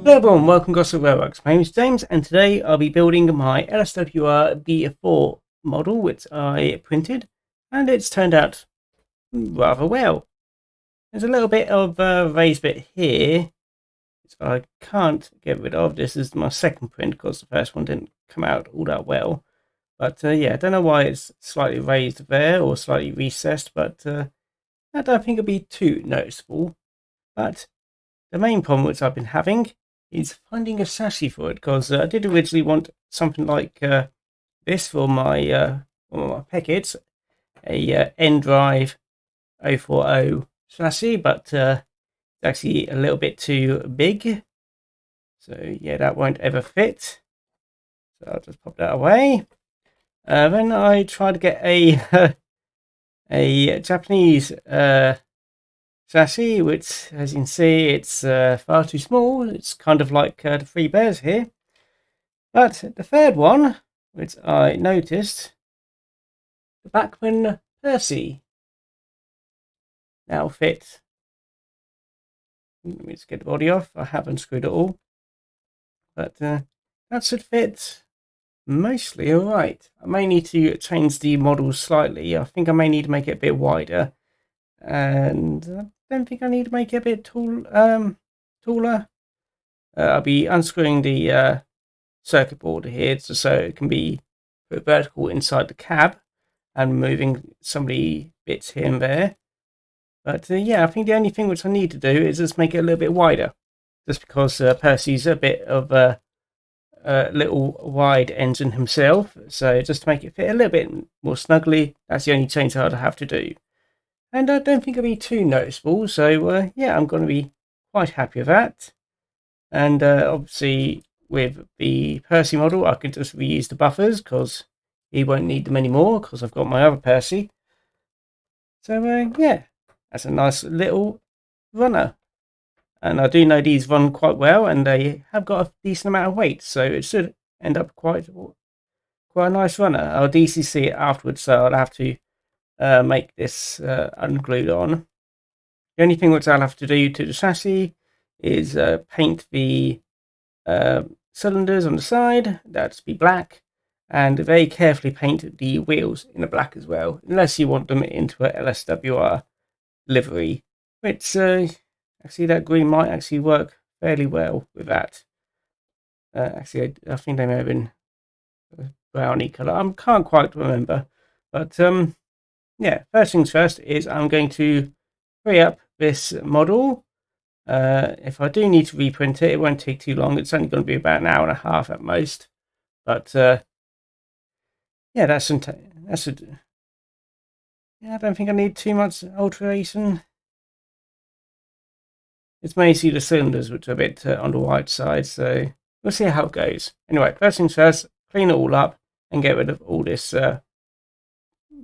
Hello everyone, welcome to Gosport Railworks. My name is James and today I'll be building my LSWR B4 model which I printed, and it's turned out rather well. There's a little bit of raised bit here which I can't get rid of. This is my second print because the first one didn't come out all that well. But yeah, I don't know why it's slightly raised there or slightly recessed, but I don't think it'll be too noticeable. But the main problem which I've been having is finding a chassis for it, because I did originally want something like this for my packets, a N-Drive 040 chassis, but it's actually a little bit too big. So yeah, that won't ever fit. So I'll just pop that away. Then I tried to get a a Japanese chassis, which, as you can see, it's far too small. It's kind of like the three bears here. But the third one, which I noticed, the Bachmann Percy, now fits. Let me just get the body off. I haven't screwed it all. But that should fit mostly alright. I may need to change the model slightly. I think I may need to make it a bit wider. And I don't think I need to make it a bit taller. I'll be unscrewing the circuit board here so it can be put vertical inside the cab and moving some of the bits here and there. But yeah, I think the only thing which I need to do is just make it a little bit wider, just because Percy's a bit of a little wide engine himself, so just to make it fit a little bit more snugly, that's the only change I'd have to do. And I don't think it'll be too noticeable, so yeah, I'm going to be quite happy with that. And obviously with the Percy model, I can just reuse the buffers because he won't need them anymore because I've got my other Percy. So yeah, that's a nice little runner. And I do know these run quite well, and they have got a decent amount of weight, so it should end up quite a nice runner. I'll DCC it afterwards, so I'll have to make this unglued on. The only thing which I'll have to do to the chassis is paint the cylinders on the side. That's be black, and very carefully paint the wheels in a black as well, unless you want them into a LSWR livery, which actually that green might actually work fairly well with that. Actually, I think they may have been browny colour. I can't quite remember, but yeah, first things first is I'm going to free up this model. If I do need to reprint it, it won't take too long. It's only going to be about an hour and a half at most. But yeah, yeah, I don't think I need too much alteration. It's mainly the cylinders which are a bit on the white side, so we'll see how it goes. Anyway, first things first, clean it all up and get rid of all this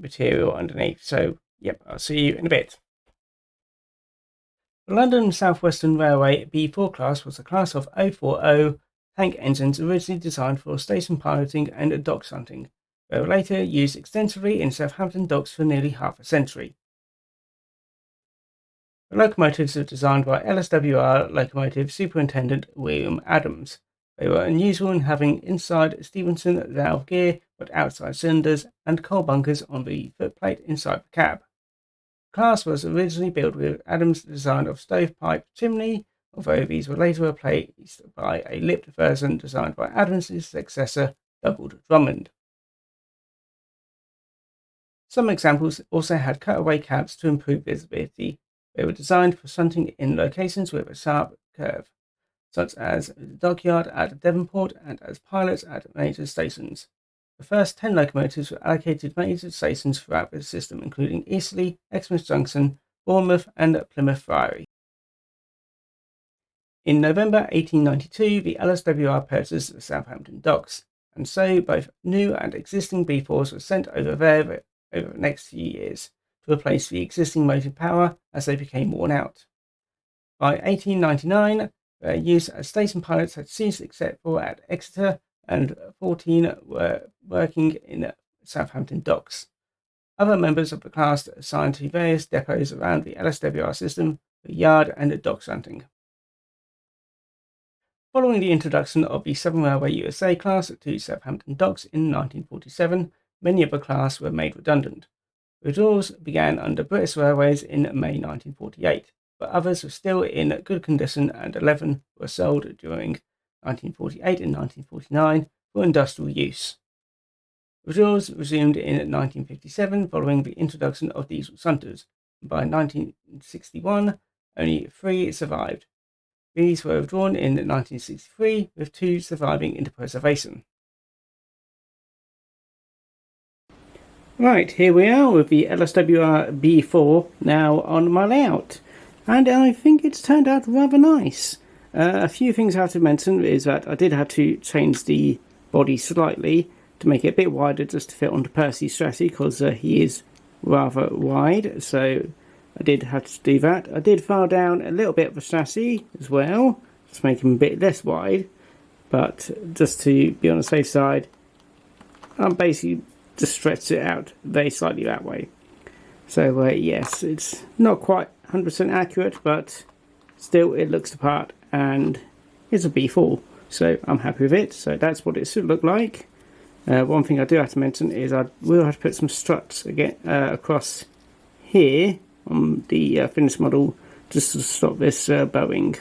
material underneath. So yep, I'll see you in a bit. The London South Western Railway B4 class was a class of 040 tank engines originally designed for station piloting and dock shunting. They were later used extensively in Southampton docks for nearly half a century. The locomotives were designed by LSWR Locomotive Superintendent William Adams. They were unusual in having inside Stephenson valve gear but outside cylinders and coal bunkers on the footplate inside the cab. The class was originally built with Adams' design of stovepipe chimney, although these were later replaced by a lipped version designed by Adams' successor, Doubled Drummond. Some examples also had cutaway cabs to improve visibility. They were designed for shunting in locations with a sharp curve, such as the dockyard at Devonport and as pilots at major stations. The first 10 locomotives were allocated major stations throughout the system, including Eastleigh, Exmouth Junction, Bournemouth, and Plymouth Friary. In November 1892, the LSWR purchased the Southampton docks, and so both new and existing B4s were sent over there over the next few years to replace the existing motive power as they became worn out. By 1899, their use as station pilots had ceased except for at Exeter, and 14 were working in Southampton docks. Other members of the class assigned to various depots around the LSWR system for yard and dock shunting. Following the introduction of the Southern Railway USA class to Southampton docks in 1947, many of the class were made redundant. Withdrawals began under British Railways in May 1948, but others were still in good condition and 11 were sold during 1948 and 1949 for industrial use. Withdrawals resumed in 1957 following the introduction of diesel shunters. By 1961, only 3 survived. These were withdrawn in 1963, with 2 surviving into preservation. Right, here we are with the LSWR B4 now on my layout, and I think it's turned out rather nice. A few things I have to mention is that I did have to change the body slightly to make it a bit wider just to fit onto Percy's chassis, because he is rather wide, so I did have to do that. I did file down a little bit of the chassis as well, just make him a bit less wide, but just to be on the safe side, I'm basically just stretched it out very slightly that way. So yes, it's not quite 100% accurate, but still it looks the part and it's a B4, so I'm happy with it. So that's what it should look like. One thing I do have to mention is I will have to put some struts again across here on the finished model just to stop this bowing,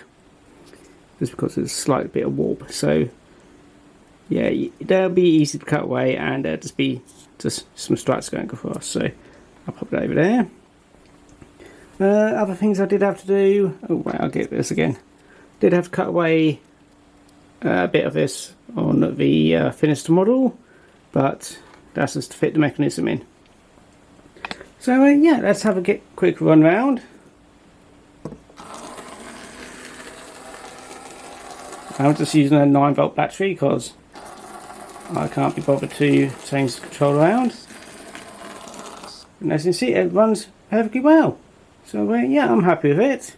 just because there's a slight bit of warp. So yeah, they'll be easy to cut away, and just some struts going across. So I'll pop it over there. Other things I did have to do. Oh wait, I'll get this again. Did have to cut away a bit of this on the finished model, but that's just to fit the mechanism in. So yeah, let's have a quick run round. I'm just using a 9-volt battery because I can't be bothered to change the control around. And as you can see, it runs perfectly well. So yeah, I'm happy with it.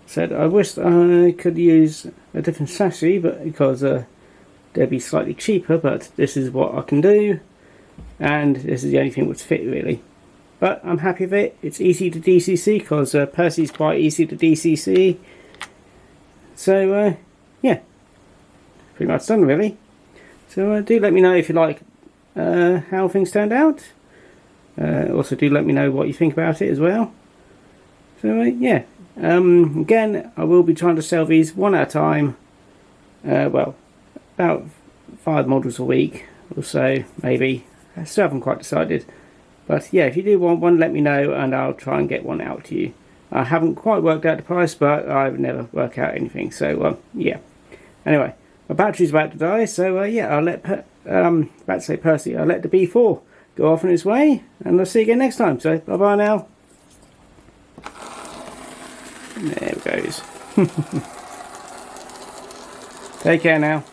Said I wish I could use a different chassis, but because they'd be slightly cheaper, but this is what I can do, and this is the only thing which fit really. But I'm happy with it. It's easy to DCC because Percy's quite easy to DCC. So yeah, pretty much done really. So do let me know if you like how things turned out. Also do let me know what you think about it as well. So yeah, again, I will be trying to sell these one at a time. Well, about 5 models a week or so, maybe. I still haven't quite decided. But yeah, if you do want one, let me know and I'll try and get one out to you. I haven't quite worked out the price, but I've never worked out anything. So yeah. Anyway, my battery's about to die, so yeah, I'll let Percy, I'll let the B4 go off on its way, and I'll see you again next time. So bye bye now. There it goes. Take care now.